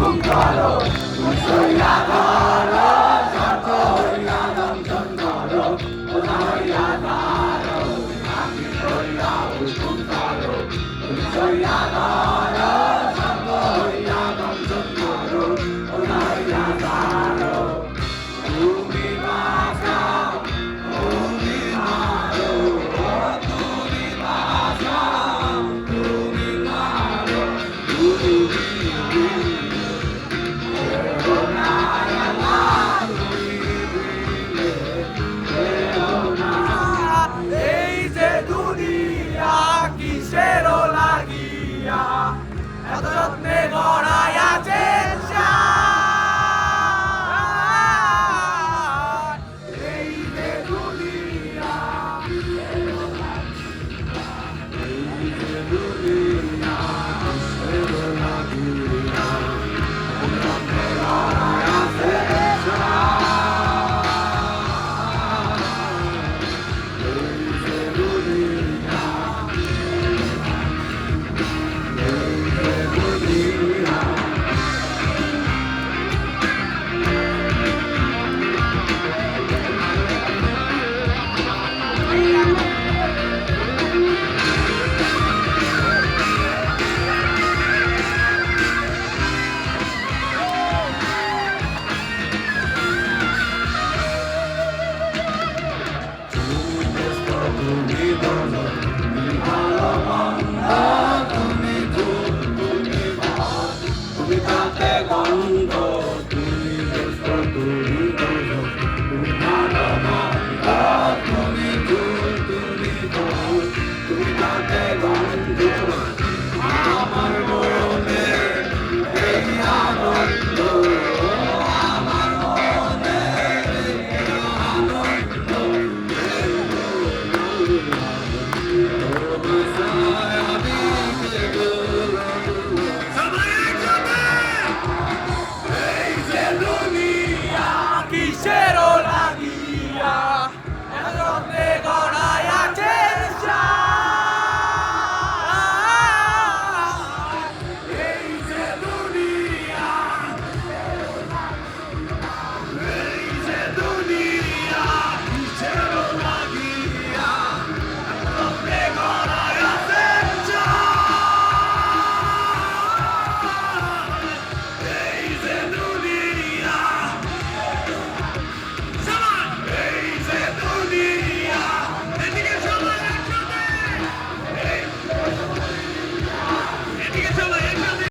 হুকুম করো হইয়া ধরো শর্ত হইয়া দংশন করো ওঝা হইয়া ধরো আমি হইয়া হুকুম করো হইয়া ধরো শর্ত হইয়া দংশন করো ওঝা হইয়া ধরো তুমি বাঁচাও তুমি মারো তুমি বাঁচাও তুমি মারো তুমি এই যে দুনিয়া কিসের লাগিয়া এত যত্নে গড়াই আছে এই যে দুনিয়া এই যে দুনিয়া